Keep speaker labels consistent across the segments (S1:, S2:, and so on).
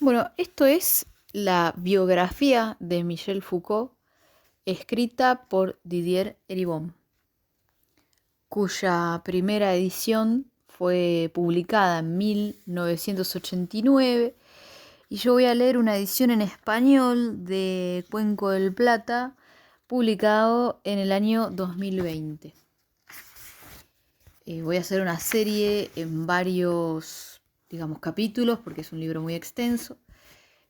S1: Bueno, esto es la biografía de Michel Foucault, escrita por Didier Eribon, cuya primera edición fue publicada en 1989, y yo voy a leer una edición en español de Cuenco del Plata, publicado en el año 2020. Voy a hacer una serie en varios, capítulos, porque es un libro muy extenso.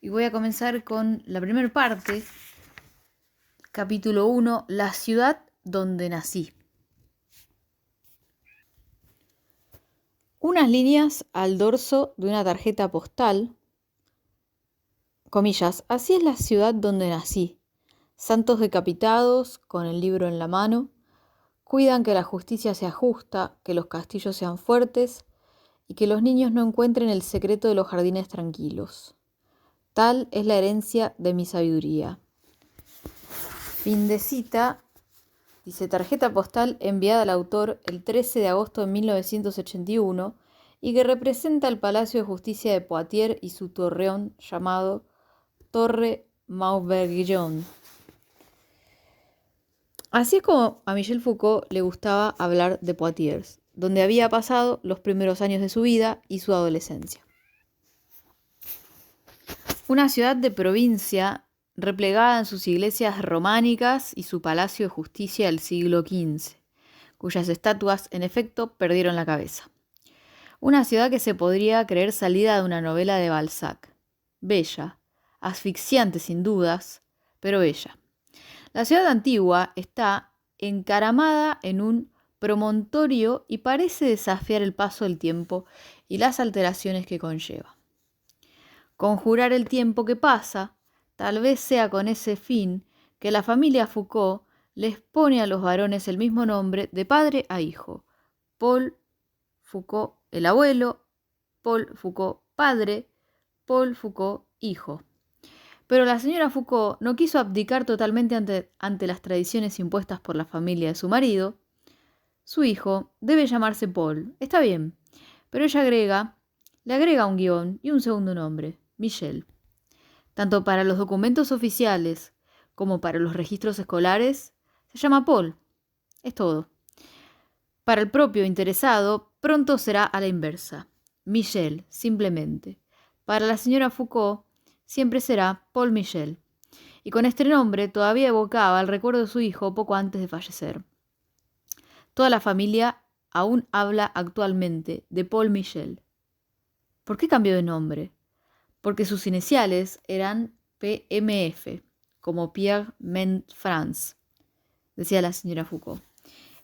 S1: Y voy a comenzar con la primera parte, capítulo 1, la ciudad donde nací. Unas líneas al dorso de una tarjeta postal, comillas, así es la ciudad donde nací. Santos decapitados, con el libro en la mano, cuidan que la justicia sea justa, que los castillos sean fuertes y que los niños no encuentren el secreto de los jardines tranquilos. Tal es la herencia de mi sabiduría. Fin de cita. Dice: tarjeta postal enviada al autor el 13 de agosto de 1981 y que representa el Palacio de Justicia de Poitiers y su torreón llamado Torre Maubourguignon. Así es como a Michel Foucault le gustaba hablar de Poitiers, donde había pasado los primeros años de su vida y su adolescencia. Una ciudad de provincia replegada en sus iglesias románicas y su palacio de justicia del siglo XV, cuyas estatuas, en efecto, perdieron la cabeza. Una ciudad que se podría creer salida de una novela de Balzac. Bella, asfixiante sin dudas, pero bella. La ciudad antigua está encaramada en un promontorio y parece desafiar el paso del tiempo y las alteraciones que conlleva. Conjurar el tiempo que pasa, tal vez sea con ese fin que la familia Foucault les pone a los varones el mismo nombre de padre a hijo. Paul Foucault el abuelo, Paul Foucault padre, Paul Foucault hijo. Pero la señora Foucault no quiso abdicar totalmente ante las tradiciones impuestas por la familia de su marido. Su hijo debe llamarse Paul, está bien, pero ella le agrega un guión y un segundo nombre, Michel. Tanto para los documentos oficiales como para los registros escolares, se llama Paul. Es todo. Para el propio interesado, pronto será a la inversa. Michel, simplemente. Para la señora Foucault, siempre será Paul Michel. Y con este nombre todavía evocaba el recuerdo de su hijo poco antes de fallecer. Toda la familia aún habla actualmente de Paul Michel. ¿Por qué cambió de nombre? Porque sus iniciales eran PMF, como Pierre Mend France, decía la señora Foucault.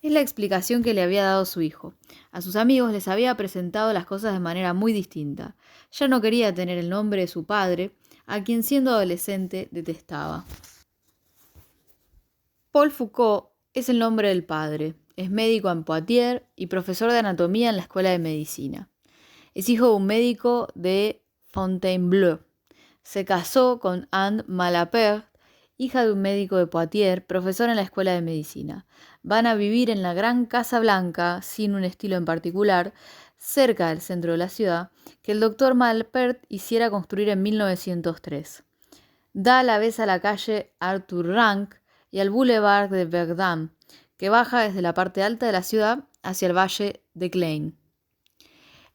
S1: Es la explicación que le había dado su hijo. A sus amigos les había presentado las cosas de manera muy distinta. Ya no quería tener el nombre de su padre, a quien siendo adolescente detestaba. Paul Foucault es el nombre del padre. Es médico en Poitiers y profesor de anatomía en la escuela de medicina. Es hijo de un médico de Fontainebleau. Se casó con Anne Malapert, hija de un médico de Poitiers, profesor en la escuela de medicina. Van a vivir en la Gran Casa Blanca, sin un estilo en particular, cerca del centro de la ciudad, que el doctor Malapert hiciera construir en 1903. Da a la vez a la calle Arthur Rank y al Boulevard de Verdun, que baja desde la parte alta de la ciudad hacia el valle de Klein.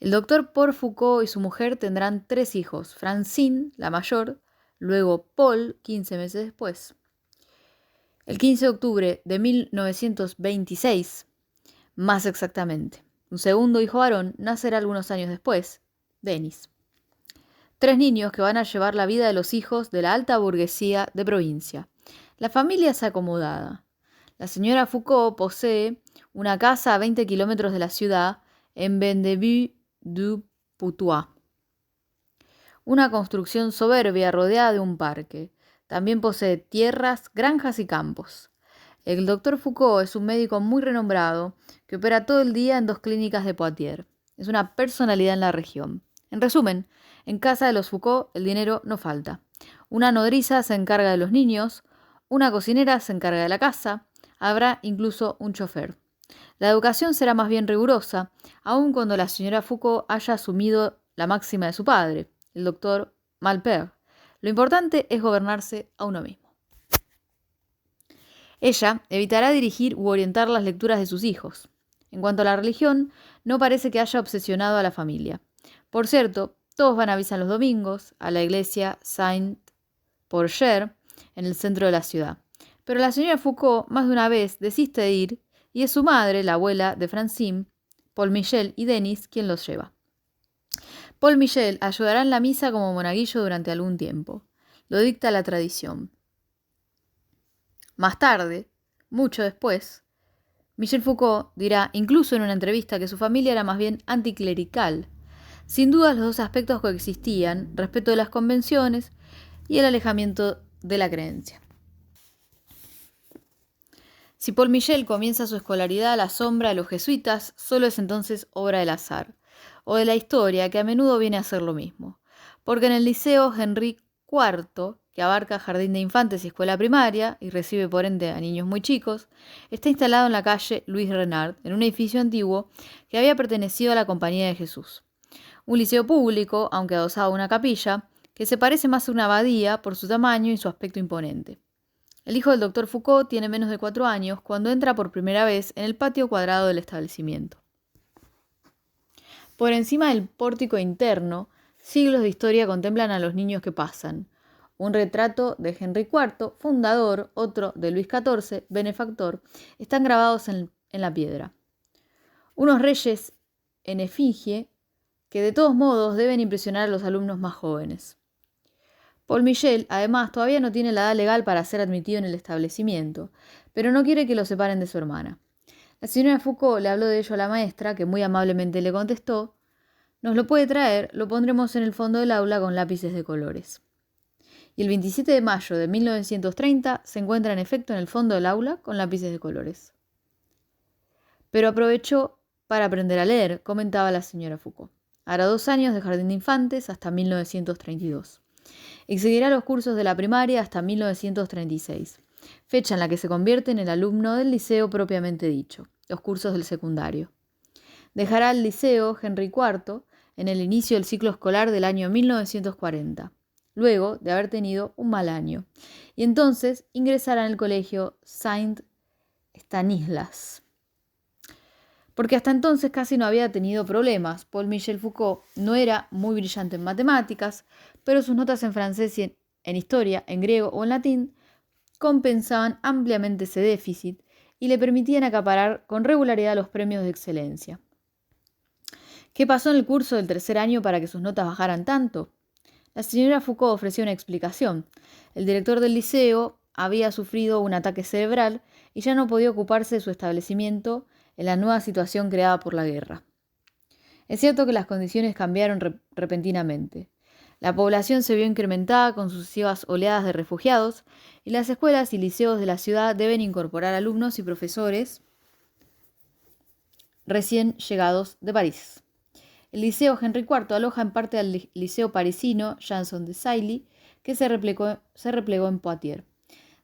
S1: El doctor Paul Foucault y su mujer tendrán 3 hijos, Francine, la mayor, luego Paul, 15 meses después. El 15 de octubre de 1926, más exactamente. Un segundo hijo varón nacerá algunos años después, Denis. 3 niños que van a llevar la vida de los hijos de la alta burguesía de provincia. La familia es acomodada. La señora Foucault posee una casa a 20 kilómetros de la ciudad, en Vendée du Putois. Una construcción soberbia rodeada de un parque. También posee tierras, granjas y campos. El doctor Foucault es un médico muy renombrado que opera todo el día en 2 clínicas de Poitiers. Es una personalidad en la región. En resumen, en casa de los Foucault el dinero no falta. Una nodriza se encarga de los niños, una cocinera se encarga de la casa, habrá incluso un chofer. La educación será más bien rigurosa, aun cuando la señora Foucault haya asumido la máxima de su padre, el doctor malpère. Lo importante es gobernarse a uno mismo. Ella evitará dirigir u orientar las lecturas de sus hijos. En cuanto a la religión, no parece que haya obsesionado a la familia. Por cierto, todos van a misa los domingos, a la iglesia Saint-Porcher, en el centro de la ciudad. Pero la señora Foucault más de una vez desiste de ir, y es su madre, la abuela de Francine, Paul Michel y Denis, quien los lleva. Paul Michel ayudará en la misa como monaguillo durante algún tiempo. Lo dicta la tradición. Más tarde, mucho después, Michel Foucault dirá, incluso en una entrevista, que su familia era más bien anticlerical. Sin duda los dos aspectos coexistían, respeto de las convenciones y el alejamiento de la creencia. Si Paul Michel comienza su escolaridad a la sombra de los jesuitas, solo es entonces obra del azar, o de la historia, que a menudo viene a ser lo mismo. Porque en el Liceo Henry IV, que abarca jardín de infantes y escuela primaria, y recibe por ende a niños muy chicos, está instalado en la calle Louis Renard, en un edificio antiguo que había pertenecido a la Compañía de Jesús. Un liceo público, aunque adosado a una capilla, que se parece más a una abadía por su tamaño y su aspecto imponente. El hijo del doctor Foucault tiene menos de 4 años cuando entra por primera vez en el patio cuadrado del establecimiento. Por encima del pórtico interno, siglos de historia contemplan a los niños que pasan. Un retrato de Henry IV, fundador, otro de Luis XIV, benefactor, están grabados en la piedra. Unos reyes en efigie que de todos modos deben impresionar a los alumnos más jóvenes. Paul Michel, además, todavía no tiene la edad legal para ser admitido en el establecimiento, pero no quiere que lo separen de su hermana. La señora Foucault le habló de ello a la maestra, que muy amablemente le contestó: «Nos lo puede traer, lo pondremos en el fondo del aula con lápices de colores». Y el 27 de mayo de 1930 se encuentra en efecto en el fondo del aula con lápices de colores. Pero aprovechó para aprender a leer, comentaba la señora Foucault. Hará 2 años de jardín de infantes hasta 1932. Y seguirá los cursos de la primaria hasta 1936, fecha en la que se convierte en el alumno del liceo propiamente dicho, los cursos del secundario. Dejará el liceo Henry IV en el inicio del ciclo escolar del año 1940, luego de haber tenido un mal año, y entonces ingresará en el colegio Saint Stanislas. Porque hasta entonces casi no había tenido problemas. Paul Michel Foucault no era muy brillante en matemáticas, pero sus notas en francés y en historia, en griego o en latín compensaban ampliamente ese déficit y le permitían acaparar con regularidad los premios de excelencia. ¿Qué pasó en el curso del 3er año para que sus notas bajaran tanto? La señora Foucault ofreció una explicación. El director del liceo había sufrido un ataque cerebral y ya no podía ocuparse de su establecimiento en la nueva situación creada por la guerra. Es cierto que las condiciones cambiaron repentinamente. La población se vio incrementada con sucesivas oleadas de refugiados y las escuelas y liceos de la ciudad deben incorporar alumnos y profesores recién llegados de París. El liceo Henry IV aloja en parte al liceo parisino Janson de Sailly, que se replegó en Poitiers.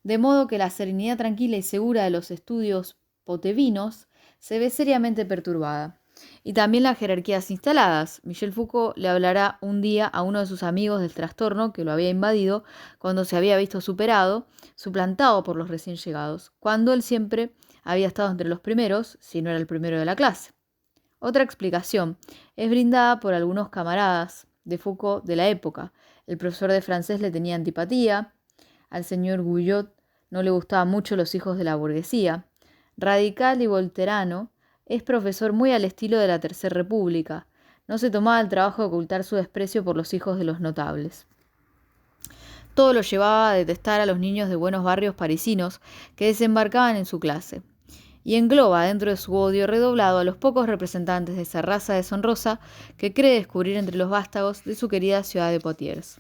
S1: De modo que la serenidad tranquila y segura de los estudios potevinos se ve seriamente perturbada. Y también las jerarquías instaladas. Michel Foucault le hablará un día a uno de sus amigos del trastorno que lo había invadido cuando se había visto suplantado por los recién llegados, cuando él siempre había estado entre los primeros, si no era el primero de la clase. Otra explicación es brindada por algunos camaradas de Foucault de la época. El profesor de francés le tenía antipatía, al señor Guyot no le gustaban mucho los hijos de la burguesía. Radical y volterano, es profesor muy al estilo de la Tercera República. No se tomaba el trabajo de ocultar su desprecio por los hijos de los notables. Todo lo llevaba a detestar a los niños de buenos barrios parisinos que desembarcaban en su clase, y engloba dentro de su odio redoblado a los pocos representantes de esa raza deshonrosa que cree descubrir entre los vástagos de su querida ciudad de Poitiers.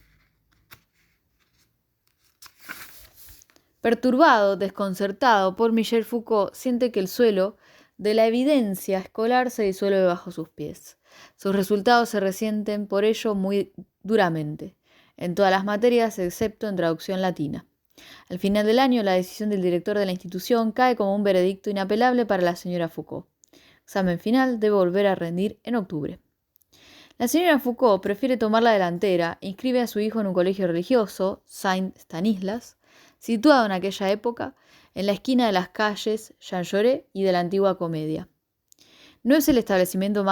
S1: Perturbado, desconcertado, Paul Michel Foucault siente que el suelo de la evidencia escolar se disuelve bajo sus pies. Sus resultados se resienten por ello muy duramente, en todas las materias excepto en traducción latina. Al final del año, la decisión del director de la institución cae como un veredicto inapelable para la señora Foucault. Examen final debe volver a rendir en octubre. La señora Foucault prefiere tomar la delantera e inscribe a su hijo en un colegio religioso, Saint Stanislas, situado en aquella época en la esquina de las calles Jean Jaurès y de la Antigua Comedia. No es el establecimiento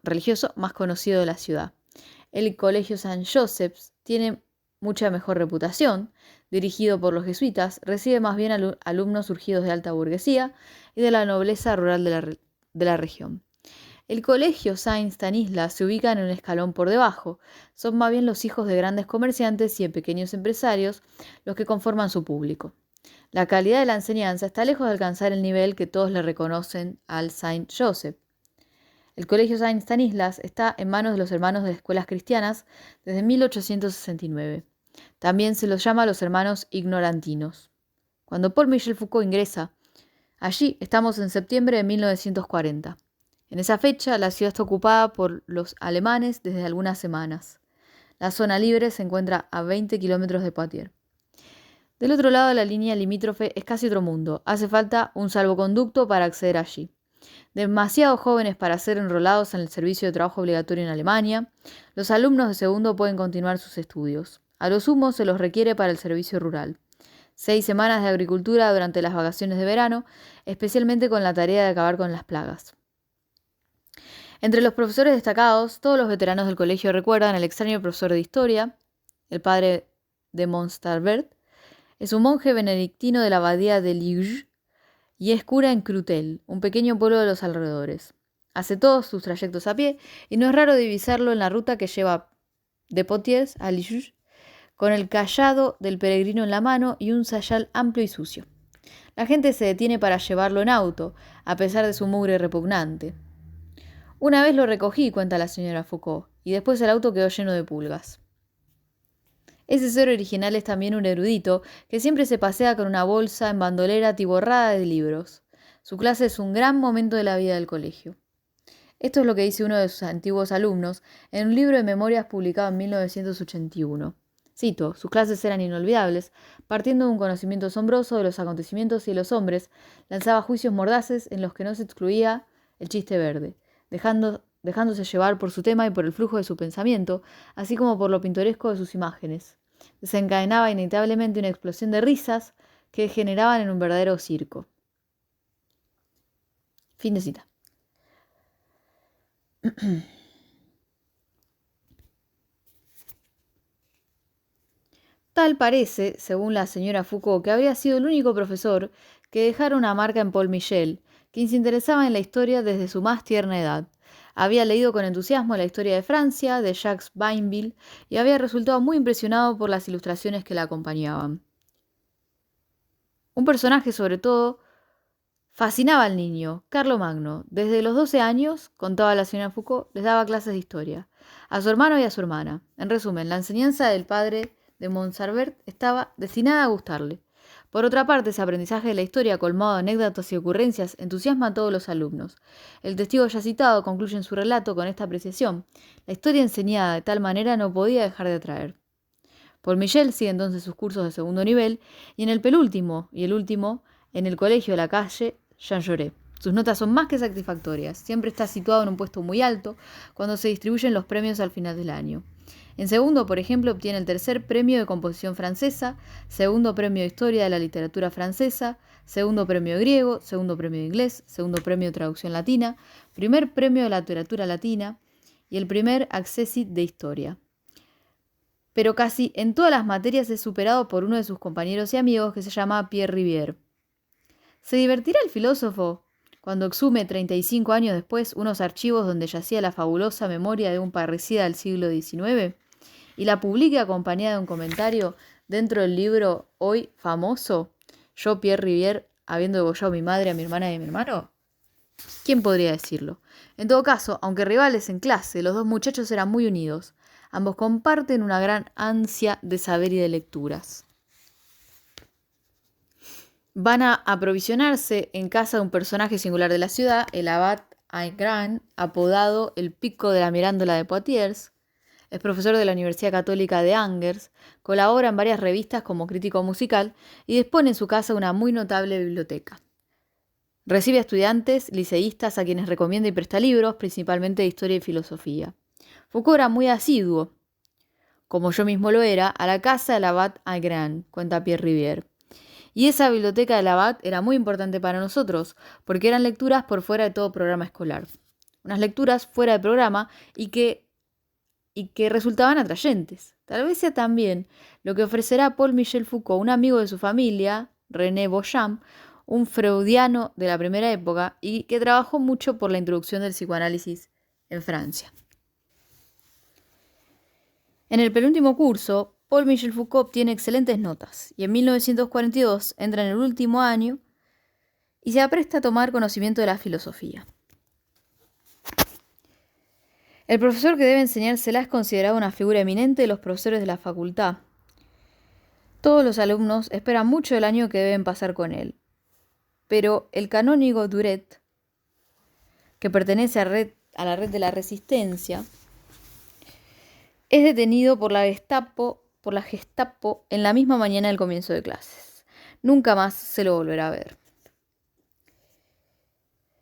S1: religioso más conocido de la ciudad. El Colegio Saint Joseph's tiene mucha mejor reputación, dirigido por los jesuitas, recibe más bien alumnos surgidos de alta burguesía y de la nobleza rural de la región. El Colegio Saint Stanislas se ubica en un escalón por debajo. Son más bien los hijos de grandes comerciantes y de pequeños empresarios los que conforman su público. La calidad de la enseñanza está lejos de alcanzar el nivel que todos le reconocen al Saint Joseph. El Colegio Saint Stanislas está en manos de los hermanos de escuelas cristianas desde 1869. También se los llama los hermanos ignorantinos. Cuando Paul Michel Foucault ingresa allí, estamos en septiembre de 1940. En esa fecha, la ciudad está ocupada por los alemanes desde algunas semanas. La zona libre se encuentra a 20 kilómetros de Poitiers. Del otro lado de la línea limítrofe es casi otro mundo. Hace falta un salvoconducto para acceder allí. Demasiado jóvenes para ser enrolados en el servicio de trabajo obligatorio en Alemania, los alumnos de segundo pueden continuar sus estudios. A lo sumo se los requiere para el servicio rural. 6 semanas de agricultura durante las vacaciones de verano, especialmente con la tarea de acabar con las plagas. Entre los profesores destacados, todos los veteranos del colegio recuerdan al extraño profesor de historia, el padre de Monsalbert. Es un monje benedictino de la abadía de Liege y es cura en Crutel, un pequeño pueblo de los alrededores. Hace todos sus trayectos a pie y no es raro divisarlo en la ruta que lleva de Poitiers a Liege, con el cayado del peregrino en la mano y un sayal amplio y sucio. La gente se detiene para llevarlo en auto, a pesar de su mugre repugnante. Una vez lo recogí, cuenta la señora Foucault, y después el auto quedó lleno de pulgas. Ese ser original es también un erudito que siempre se pasea con una bolsa en bandolera atiborrada de libros. Su clase es un gran momento de la vida del colegio. Esto es lo que dice uno de sus antiguos alumnos en un libro de memorias publicado en 1981. Cito, sus clases eran inolvidables, partiendo de un conocimiento asombroso de los acontecimientos y de los hombres, lanzaba juicios mordaces en los que no se excluía el chiste verde, dejándose llevar por su tema y por el flujo de su pensamiento, así como por lo pintoresco de sus imágenes. Desencadenaba inevitablemente una explosión de risas que degeneraban en un verdadero circo. Fin de cita. Tal parece, según la señora Foucault, que habría sido el único profesor que dejara una marca en Paul Michel, quien se interesaba en la historia desde su más tierna edad. Había leído con entusiasmo la historia de Francia, de Jacques Bainville, y había resultado muy impresionado por las ilustraciones que la acompañaban. Un personaje, sobre todo, fascinaba al niño, Carlomagno. Desde los 12 años, contaba la señora Foucault, les daba clases de historia, a su hermano y a su hermana. En resumen, la enseñanza del padre de Monsalbert estaba destinada a gustarle. Por otra parte, ese aprendizaje de la historia, colmado de anécdotas y ocurrencias, entusiasma a todos los alumnos. El testigo ya citado concluye en su relato con esta apreciación. La historia enseñada de tal manera no podía dejar de atraer. Paul Michel sigue entonces sus cursos de segundo nivel, y en el penúltimo y el último, en el colegio de la calle Jean Jaurès. Sus notas son más que satisfactorias. Siempre está situado en un puesto muy alto cuando se distribuyen los premios al final del año. En segundo, por ejemplo, obtiene el tercer premio de composición francesa, segundo premio de historia de la literatura francesa, segundo premio de griego, segundo premio de inglés, segundo premio de traducción latina, primer premio de la literatura latina y el primer accessit de historia. Pero casi en todas las materias es superado por uno de sus compañeros y amigos que se llama Pierre Rivière. ¿Se divertirá el filósofo cuando exhume 35 años después unos archivos donde yacía la fabulosa memoria de un parricida del siglo XIX y la publique acompañada de un comentario dentro del libro hoy famoso, Yo, Pierre Rivière, habiendo degollado a mi madre, a mi hermana y a mi hermano? ¿Quién podría decirlo? En todo caso, aunque rivales en clase, los dos muchachos eran muy unidos. Ambos comparten una gran ansia de saber y de lecturas. Van a aprovisionarse en casa de un personaje singular de la ciudad, el abad Aigran, apodado el Pico de la Mirándola de Poitiers. Es profesor de la Universidad Católica de Angers, colabora en varias revistas como crítico musical y dispone en su casa una muy notable biblioteca. Recibe a estudiantes, liceístas, a quienes recomienda y presta libros, principalmente de historia y filosofía. Foucault era muy asiduo, como yo mismo lo era, a la casa del abad Agrand, cuenta Pierre Rivière. Y esa biblioteca del abad era muy importante para nosotros, porque eran lecturas por fuera de todo programa escolar. Unas lecturas fuera de programa y que resultaban atrayentes. Tal vez sea también lo que ofrecerá Paul Michel Foucault, un amigo de su familia, René Beauchamp, un freudiano de la primera época y que trabajó mucho por la introducción del psicoanálisis en Francia. En el penúltimo curso, Paul Michel Foucault obtiene excelentes notas y en 1942 entra en el último año y se apresta a tomar conocimiento de la filosofía. El profesor que debe enseñársela es considerado una figura eminente de los profesores de la facultad. Todos los alumnos esperan mucho del año que deben pasar con él, pero el canónigo Duret, que pertenece a la red de la Resistencia, es detenido por la Gestapo en la misma mañana del comienzo de clases. Nunca más se lo volverá a ver.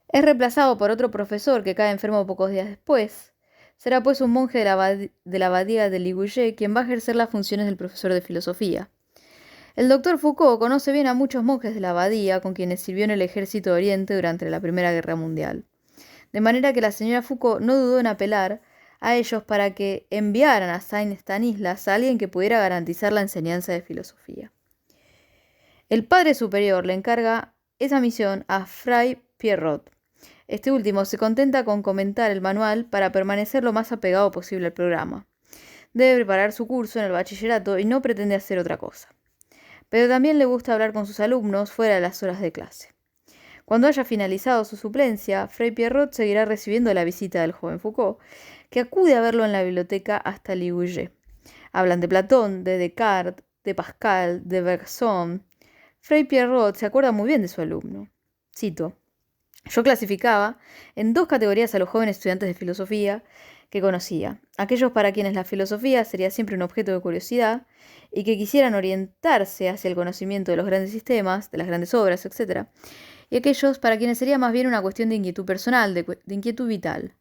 S1: Es reemplazado por otro profesor que cae enfermo pocos días después. Será pues un monje de la abadía de Ligouillet quien va a ejercer las funciones del profesor de filosofía. El doctor Foucault conoce bien a muchos monjes de la abadía con quienes sirvió en el ejército de Oriente durante la Primera Guerra Mundial. De manera que la señora Foucault no dudó en apelar a ellos para que enviaran a Saint Stanislas a alguien que pudiera garantizar la enseñanza de filosofía. El padre superior le encarga esa misión a Fray Pierrot. Este último se contenta con comentar el manual para permanecer lo más apegado posible al programa. Debe preparar su curso en el bachillerato y no pretende hacer otra cosa. Pero también le gusta hablar con sus alumnos fuera de las horas de clase. Cuando haya finalizado su suplencia, Fray Pierrot seguirá recibiendo la visita del joven Foucault, que acude a verlo en la biblioteca hasta Ligouillet. Hablan de Platón, de Descartes, de Pascal, de Bergson. Fray Pierrot se acuerda muy bien de su alumno. Cito: yo clasificaba en dos categorías a los jóvenes estudiantes de filosofía que conocía: aquellos para quienes la filosofía sería siempre un objeto de curiosidad y que quisieran orientarse hacia el conocimiento de los grandes sistemas, de las grandes obras, etc., y aquellos para quienes sería más bien una cuestión de inquietud personal, de inquietud vital.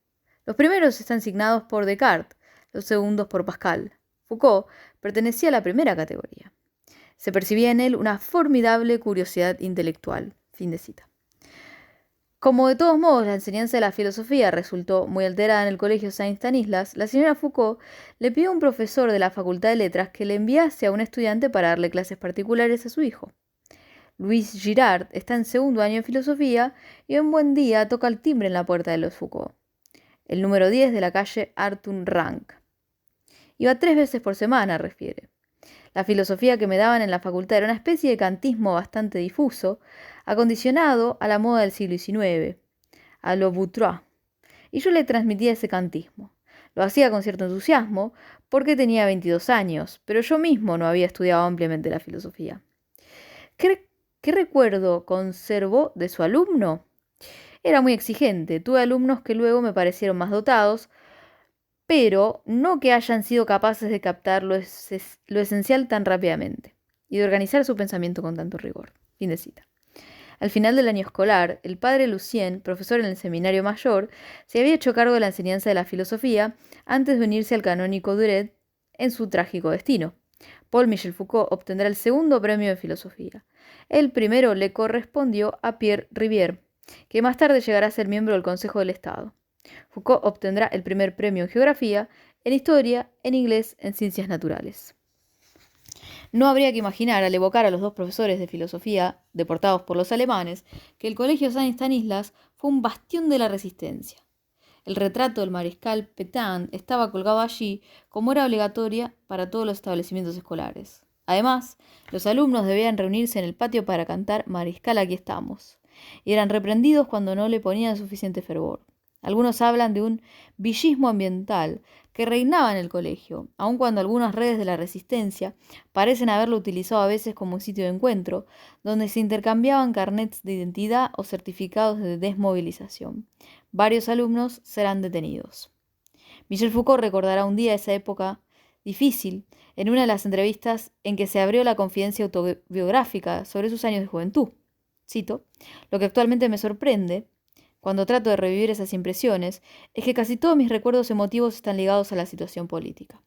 S1: Los primeros están signados por Descartes, los segundos por Pascal. Foucault pertenecía a la primera categoría. Se percibía en él una formidable curiosidad intelectual. Fin de cita. Como de todos modos la enseñanza de la filosofía resultó muy alterada en el colegio Saint Stanislas, la señora Foucault le pidió a un profesor de la Facultad de Letras que le enviase a un estudiante para darle clases particulares a su hijo. Louis Girard está en segundo año de filosofía y un buen día toca el timbre en la puerta de los Foucault, el número 10 de la calle Arthur Rank. Iba 3 veces por semana, refiere. La filosofía que me daban en la facultad era una especie de kantismo bastante difuso, acondicionado a la moda del siglo XIX, a lo Boutroux, y yo le transmitía ese kantismo. Lo hacía con cierto entusiasmo, porque tenía 22 años, pero yo mismo no había estudiado ampliamente la filosofía. ¿Qué recuerdo conservó de su alumno? Era muy exigente. Tuve alumnos que luego me parecieron más dotados, pero no que hayan sido capaces de captar lo esencial tan rápidamente y de organizar su pensamiento con tanto rigor. Fin de cita. Al final del año escolar, el padre Lucien, profesor en el seminario mayor, se había hecho cargo de la enseñanza de la filosofía antes de unirse al canónico Duret en su trágico destino. Paul Michel Foucault obtendrá el segundo premio de filosofía. El primero le correspondió a Pierre Rivière, que más tarde llegará a ser miembro del Consejo del Estado. Foucault obtendrá el primer premio en geografía, en historia, en inglés, en ciencias naturales. No habría que imaginar, al evocar a los dos profesores de filosofía deportados por los alemanes, que el colegio Saint Stanislas fue un bastión de la resistencia. El retrato del mariscal Pétain estaba colgado allí, como era obligatoria para todos los establecimientos escolares. Además, los alumnos debían reunirse en el patio para cantar «Mariscal, aquí estamos», y eran reprendidos cuando no le ponían suficiente fervor. Algunos hablan de un villismo ambiental que reinaba en el colegio, aun cuando algunas redes de la resistencia parecen haberlo utilizado a veces como un sitio de encuentro, donde se intercambiaban carnets de identidad o certificados de desmovilización. Varios alumnos serán detenidos. Michel Foucault recordará un día esa época difícil en una de las entrevistas en que se abrió la confidencia autobiográfica sobre sus años de juventud. Cito: lo que actualmente me sorprende, cuando trato de revivir esas impresiones es que casi todos mis recuerdos emotivos están ligados a la situación política.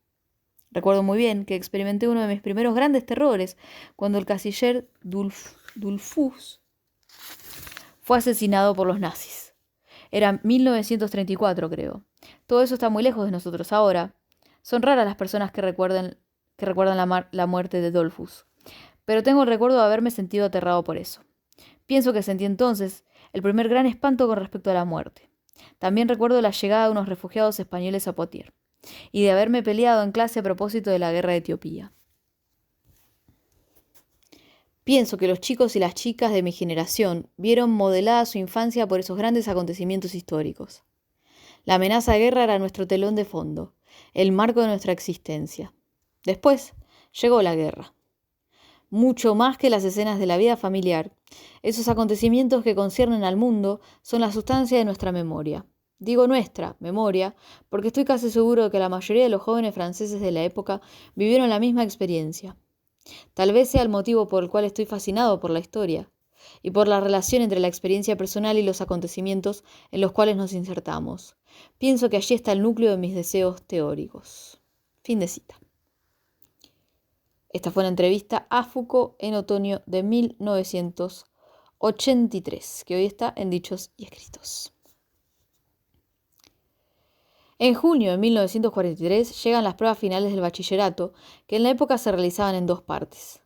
S1: Recuerdo muy bien que experimenté uno de mis primeros grandes terrores cuando el canciller Dollfuss fue asesinado por los nazis. Era 1934, creo. Todo eso está muy lejos de nosotros ahora. Son raras las personas que recuerdan la muerte de Dollfuss. Pero tengo el recuerdo de haberme sentido aterrado por eso. Pienso que sentí entonces el primer gran espanto con respecto a la muerte. También recuerdo la llegada de unos refugiados españoles a Poitiers y de haberme peleado en clase a propósito de la guerra de Etiopía. Pienso que los chicos y las chicas de mi generación vieron modelada su infancia por esos grandes acontecimientos históricos. La amenaza de guerra era nuestro telón de fondo, el marco de nuestra existencia. Después llegó la guerra. Mucho más que las escenas de la vida familiar, esos acontecimientos que conciernen al mundo son la sustancia de nuestra memoria. Digo nuestra memoria porque estoy casi seguro de que la mayoría de los jóvenes franceses de la época vivieron la misma experiencia. Tal vez sea el motivo por el cual estoy fascinado por la historia y por la relación entre la experiencia personal y los acontecimientos en los cuales nos insertamos. Pienso que allí está el núcleo de mis deseos teóricos. Fin de cita. Esta fue una entrevista a Foucault en otoño de 1983, que hoy está en Dichos y Escritos. En junio de 1943 llegan las pruebas finales del bachillerato, que en la época se realizaban en 2 partes.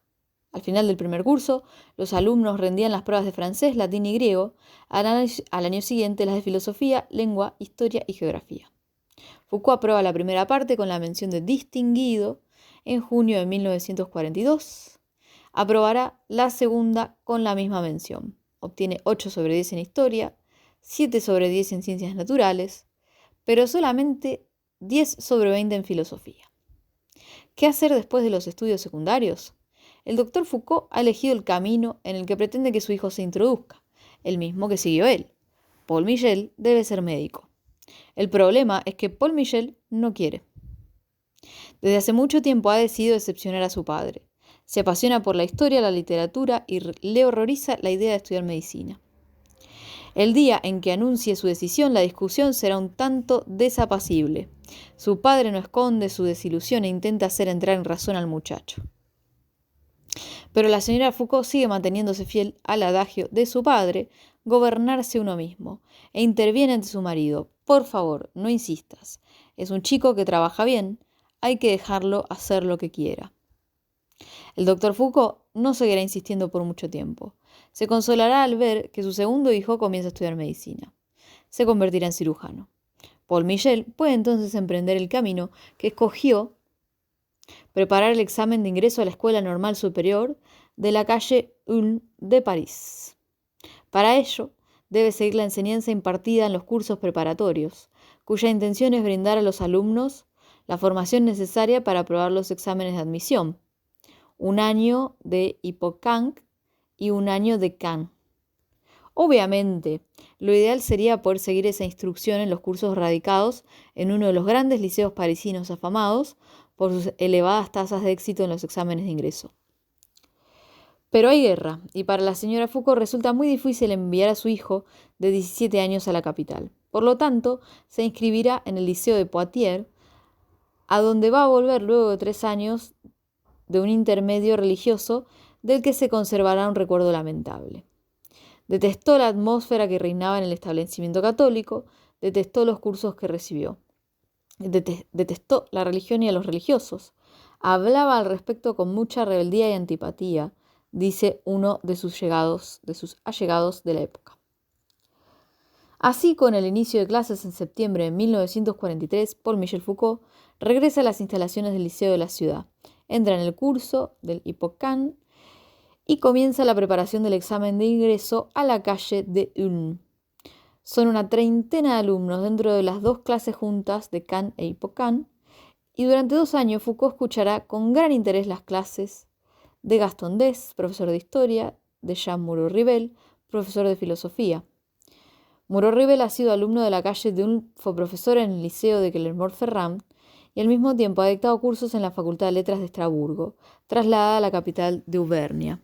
S1: Al final del primer curso, los alumnos rendían las pruebas de francés, latín y griego, al año siguiente las de filosofía, lengua, historia y geografía. Foucault aprueba la primera parte con la mención de distinguido en junio de 1942. Aprobará la segunda con la misma mención. Obtiene 8/10 en historia, 7/10 en ciencias naturales, pero solamente 10/20 en filosofía. ¿Qué hacer después de los estudios secundarios? El doctor Foucault ha elegido el camino en el que pretende que su hijo se introduzca, el mismo que siguió él. Paul Michel debe ser médico. El problema es que Paul Michel no quiere. Desde hace mucho tiempo ha decidido decepcionar a su padre. Se apasiona por la historia, la literatura y le horroriza la idea de estudiar medicina. El día en que anuncie su decisión, la discusión será un tanto desapacible. Su padre no esconde su desilusión e intenta hacer entrar en razón al muchacho. Pero la señora Foucault sigue manteniéndose fiel al adagio de su padre, gobernarse uno mismo, e interviene ante su marido. Por favor, no insistas. Es un chico que trabaja bien, hay que dejarlo hacer lo que quiera. El doctor Foucault no seguirá insistiendo por mucho tiempo. Se consolará al ver que su segundo hijo comienza a estudiar medicina. Se convertirá en cirujano. Paul Michel puede entonces emprender el camino que escogió: preparar el examen de ingreso a la Escuela Normal Superior de la calle Ulm de París. Para ello, debe seguir la enseñanza impartida en los cursos preparatorios, cuya intención es brindar a los alumnos la formación necesaria para aprobar los exámenes de admisión, 1 año de Hippocamp y 1 año de Caen. Obviamente, lo ideal sería poder seguir esa instrucción en los cursos radicados en uno de los grandes liceos parisinos afamados por sus elevadas tasas de éxito en los exámenes de ingreso. Pero hay guerra, y para la señora Foucault resulta muy difícil enviar a su hijo de 17 años a la capital. Por lo tanto, se inscribirá en el Liceo de Poitiers, a donde va a volver luego de 3 años de un intermedio religioso del que se conservará un recuerdo lamentable. Detestó la atmósfera que reinaba en el establecimiento católico, detestó los cursos que recibió, detestó la religión y a los religiosos. Hablaba al respecto con mucha rebeldía y antipatía, dice uno de sus allegados de la época. Así, con el inicio de clases en septiembre de 1943, Paul Michel Foucault regresa a las instalaciones del liceo de la ciudad, entra en el curso del Hippocamp y comienza la preparación del examen de ingreso a la calle de Ulm. Son una treintena de alumnos dentro de las 2 clases juntas de Caen e Hippocamp, y durante 2 años Foucault escuchará con gran interés las clases de Gaston Dess, profesor de historia, de Jean Moreau-Ribel, profesor de filosofía. Moreau-Ribel ha sido alumno de la calle de Ulm, fue profesor en el liceo de Clermont-Ferrand y al mismo tiempo ha dictado cursos en la Facultad de Letras de Estrasburgo, trasladada a la capital de Auvernia.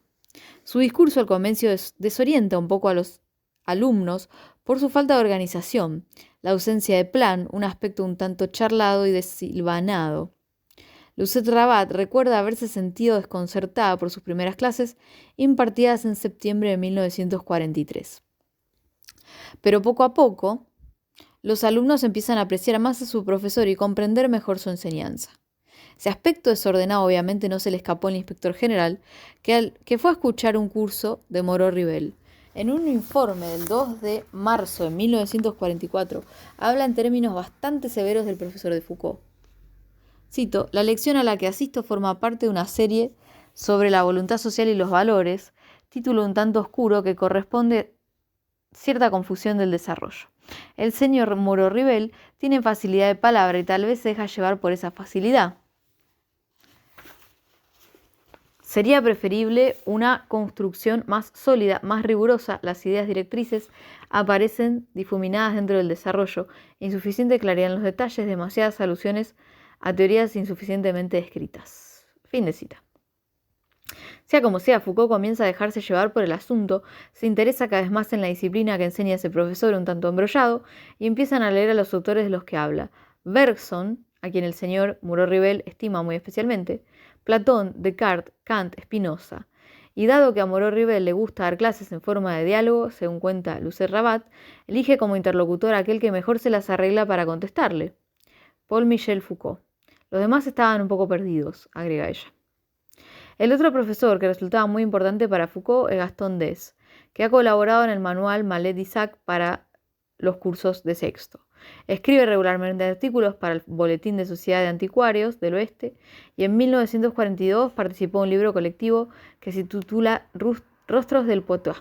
S1: Su discurso al comienzo desorienta un poco a los alumnos por su falta de organización, la ausencia de plan, un aspecto un tanto charlado y desilvanado. Lucette Rabat recuerda haberse sentido desconcertada por sus primeras clases impartidas en septiembre de 1943. Pero poco a poco, los alumnos empiezan a apreciar más a su profesor y comprender mejor su enseñanza. Ese aspecto desordenado obviamente no se le escapó al inspector general, que fue a escuchar un curso de Moreau-Ribel. En un informe del 2 de marzo de 1944, habla en términos bastante severos del profesor de Foucault. Cito: la lección a la que asisto forma parte de una serie sobre la voluntad social y los valores, título un tanto oscuro que corresponde cierta confusión del desarrollo. El señor Moreau-Ribel tiene facilidad de palabra y tal vez se deja llevar por esa facilidad. Sería preferible una construcción más sólida, más rigurosa. Las ideas directrices aparecen difuminadas dentro del desarrollo, insuficiente claridad en los detalles, demasiadas alusiones a teorías insuficientemente descritas. Fin de cita. Sea como sea, Foucault comienza a dejarse llevar por el asunto, se interesa cada vez más en la disciplina que enseña ese profesor un tanto embrollado, y empiezan a leer a los autores de los que habla. Bergson, a quien el señor Moreau-Ribel estima muy especialmente, Platón, Descartes, Kant, Spinoza. Y dado que a Moreau-Ribel le gusta dar clases en forma de diálogo, según cuenta Lucette Rabat, elige como interlocutor a aquel que mejor se las arregla para contestarle. Paul Michel Foucault. Los demás estaban un poco perdidos, agrega ella. El otro profesor que resultaba muy importante para Foucault es Gaston Dess, que ha colaborado en el manual Mallet d'Isaac para los cursos de sexto. Escribe regularmente artículos para el Boletín de Sociedad de Anticuarios del Oeste y en 1942 participó en un libro colectivo que se titula Rostros del Poitou.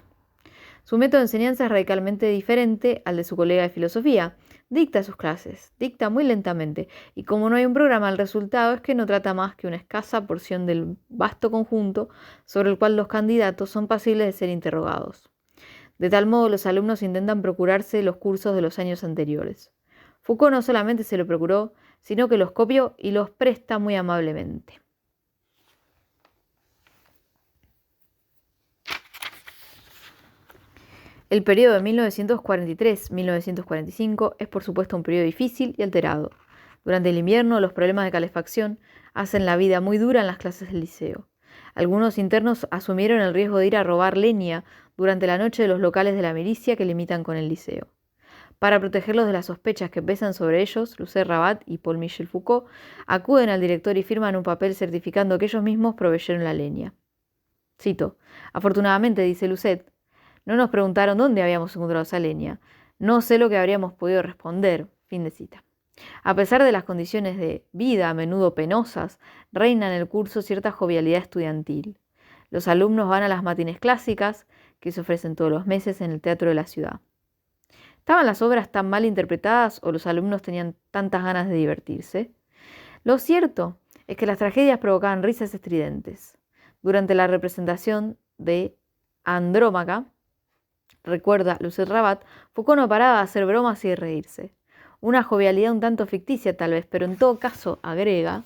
S1: Su método de enseñanza es radicalmente diferente al de su colega de filosofía. Dicta sus clases, dicta muy lentamente, y como no hay un programa, el resultado es que no trata más que una escasa porción del vasto conjunto sobre el cual los candidatos son pasibles de ser interrogados. De tal modo, los alumnos intentan procurarse los cursos de los años anteriores. Foucault no solamente se lo procuró, sino que los copió y los presta muy amablemente. El periodo de 1943-1945 es por supuesto un periodo difícil y alterado. Durante el invierno, los problemas de calefacción hacen la vida muy dura en las clases del liceo. Algunos internos asumieron el riesgo de ir a robar leña durante la noche de los locales de la milicia que limitan con el liceo. Para protegerlos de las sospechas que pesan sobre ellos, Lucette Rabat y Paul Michel Foucault acuden al director y firman un papel certificando que ellos mismos proveyeron la leña. Cito: afortunadamente, dice Lucette, no nos preguntaron dónde habíamos encontrado esa leña. No sé lo que habríamos podido responder. Fin de cita. A pesar de las condiciones de vida a menudo penosas, reina en el curso cierta jovialidad estudiantil. Los alumnos van a las matines clásicas que se ofrecen todos los meses en el teatro de la ciudad. ¿Estaban las obras tan mal interpretadas o los alumnos tenían tantas ganas de divertirse? Lo cierto es que las tragedias provocaban risas estridentes. Durante la representación de Andrómaca, recuerda Lucette Rabat, Foucault no paraba de hacer bromas y de reírse. Una jovialidad un tanto ficticia tal vez, pero en todo caso, agrega,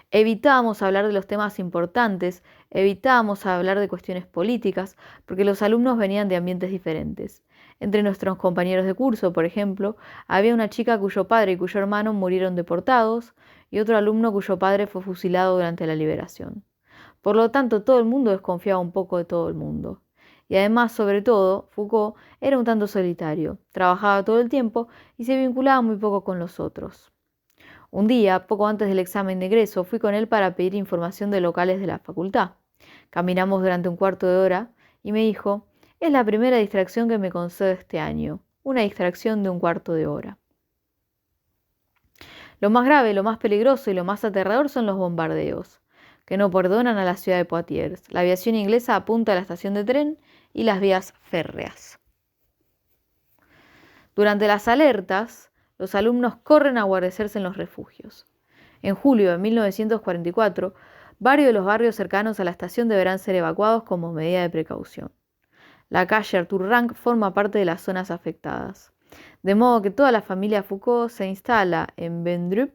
S1: evitábamos hablar de los temas importantes, evitábamos hablar de cuestiones políticas, porque los alumnos venían de ambientes diferentes. Entre nuestros compañeros de curso, por ejemplo, había una chica cuyo padre y cuyo hermano murieron deportados y otro alumno cuyo padre fue fusilado durante la liberación. Por lo tanto, todo el mundo desconfiaba un poco de todo el mundo. Y además, sobre todo, Foucault era un tanto solitario, trabajaba todo el tiempo y se vinculaba muy poco con los otros. Un día, poco antes del examen de ingreso, fui con él para pedir información de locales de la facultad. Caminamos durante un cuarto de hora y me dijo, es la primera distracción que me concedo este año, una distracción de un cuarto de hora. Lo más grave, lo más peligroso y lo más aterrador son los bombardeos, que no perdonan a la ciudad de Poitiers. La aviación inglesa apunta a la estación de tren y las vías férreas. Durante las alertas, los alumnos corren a guarecerse en los refugios. En julio de 1944, varios de los barrios cercanos a la estación deberán ser evacuados como medida de precaución. La calle Arthur Rank forma parte de las zonas afectadas, de modo que toda la familia Foucault se instala en Vendrúp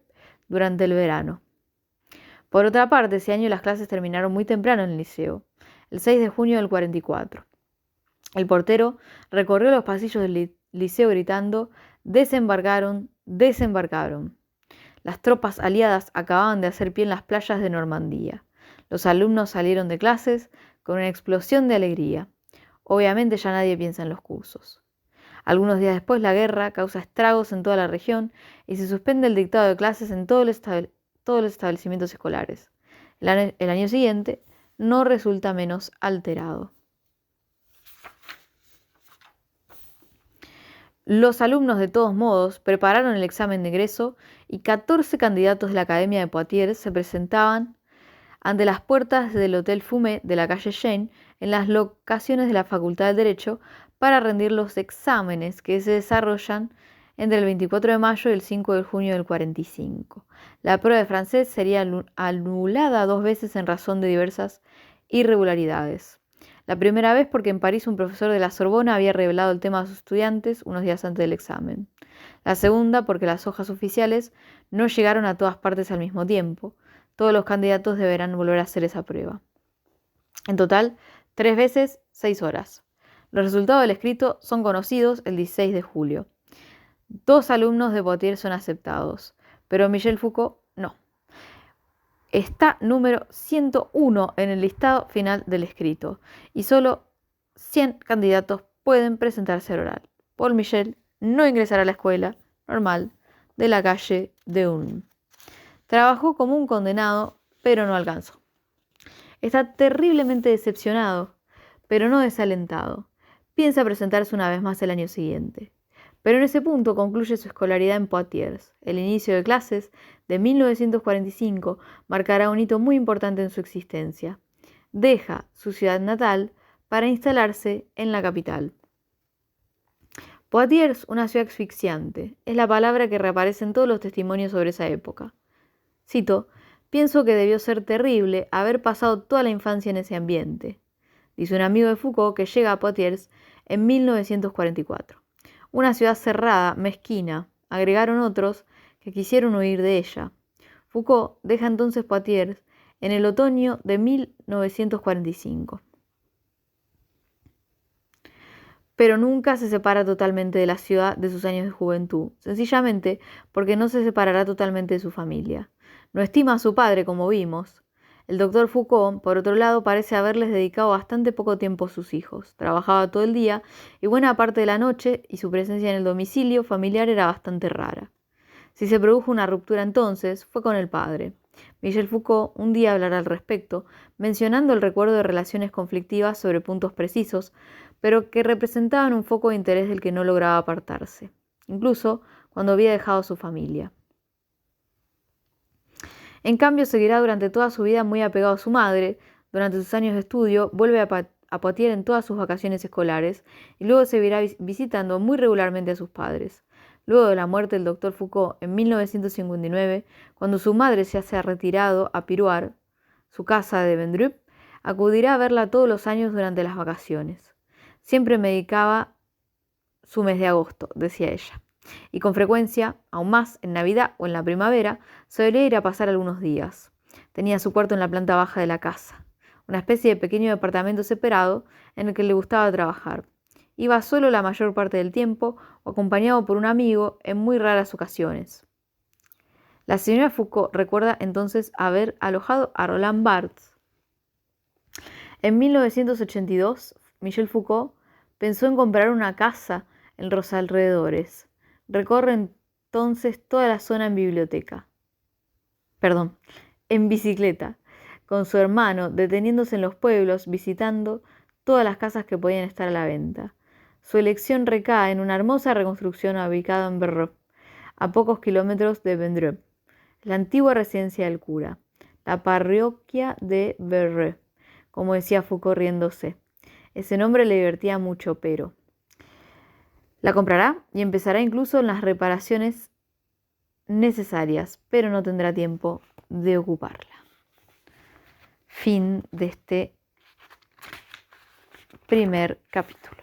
S1: durante el verano. Por otra parte, ese año las clases terminaron muy temprano en el liceo, el 6 de junio del 44. El portero recorrió los pasillos del liceo gritando: «Desembarcaron, desembarcaron». Las tropas aliadas acababan de hacer pie en las playas de Normandía. Los alumnos salieron de clases con una explosión de alegría. Obviamente ya nadie piensa en los cursos. Algunos días después la guerra causa estragos en toda la región y se suspende el dictado de clases en todos los establecimientos escolares. El año siguiente no resulta menos alterado. Los alumnos, de todos modos, prepararon el examen de ingreso y 14 candidatos de la Academia de Poitiers se presentaban ante las puertas del Hotel Fumé de la calle Jane en las locaciones de la Facultad de Derecho para rendir los exámenes que se desarrollan entre el 24 de mayo y el 5 de junio del 45. La prueba de francés sería anulada 2 veces en razón de diversas irregularidades. La primera vez porque en París un profesor de la Sorbona había revelado el tema a sus estudiantes unos días antes del examen. La segunda porque las hojas oficiales no llegaron a todas partes al mismo tiempo. Todos los candidatos deberán volver a hacer esa prueba. En total, 3 veces, 6 horas. Los resultados del escrito son conocidos el 16 de julio. 2 alumnos de Poitiers son aceptados, pero Michel Foucault no. Está número 101 en el listado final del escrito y solo 100 candidatos pueden presentarse al oral. Paul Michel no ingresará a la escuela normal de la calle de Ulm. Trabajó como un condenado, pero no alcanzó. Está terriblemente decepcionado, pero no desalentado. Piensa presentarse una vez más el año siguiente. Pero en ese punto concluye su escolaridad en Poitiers. El inicio de clases de 1945 marcará un hito muy importante en su existencia. Deja su ciudad natal para instalarse en la capital. Poitiers, una ciudad asfixiante, es la palabra que reaparece en todos los testimonios sobre esa época. Cito: «Pienso que debió ser terrible haber pasado toda la infancia en ese ambiente», dice un amigo de Foucault que llega a Poitiers en 1944. Una ciudad cerrada, mezquina, agregaron otros que quisieron huir de ella. Foucault deja entonces Poitiers en el otoño de 1945. Pero nunca se separa totalmente de la ciudad de sus años de juventud, sencillamente porque no se separará totalmente de su familia. No estima a su padre, como vimos. El doctor Foucault, por otro lado, parece haberles dedicado bastante poco tiempo a sus hijos. Trabajaba todo el día y buena parte de la noche, y su presencia en el domicilio familiar era bastante rara. Si se produjo una ruptura entonces, fue con el padre. Michel Foucault un día hablará al respecto, mencionando el recuerdo de relaciones conflictivas sobre puntos precisos, pero que representaban un foco de interés del que no lograba apartarse, incluso cuando había dejado a su familia. En cambio, seguirá durante toda su vida muy apegado a su madre. Durante sus años de estudio, vuelve a Poitiers en todas sus vacaciones escolares y luego seguirá visitando muy regularmente a sus padres. Luego de la muerte del doctor Foucault en 1959, cuando su madre se ha retirado a Pirouar, su casa de Vendreup, acudirá a verla todos los años durante las vacaciones. Siempre me dedicaba su mes de agosto, decía ella. Y con frecuencia, aún más en Navidad o en la primavera, solía ir a pasar algunos días. Tenía su cuarto en la planta baja de la casa, una especie de pequeño departamento separado en el que le gustaba trabajar. Iba solo la mayor parte del tiempo o acompañado por un amigo en muy raras ocasiones. La señora Foucault recuerda entonces haber alojado a Roland Barthes. En 1982, Michel Foucault pensó en comprar una casa en los alrededores. Recorre entonces toda la zona en bicicleta, con su hermano, deteniéndose en los pueblos, visitando todas las casas que podían estar a la venta. Su elección recae en una hermosa reconstrucción ubicada en Verreux, a pocos kilómetros de Vendreup, la antigua residencia del cura, la parroquia de Verreux, como decía Foucault riéndose. Ese nombre le divertía mucho, pero la comprará y empezará incluso en las reparaciones necesarias, pero no tendrá tiempo de ocuparla. Fin de este primer capítulo.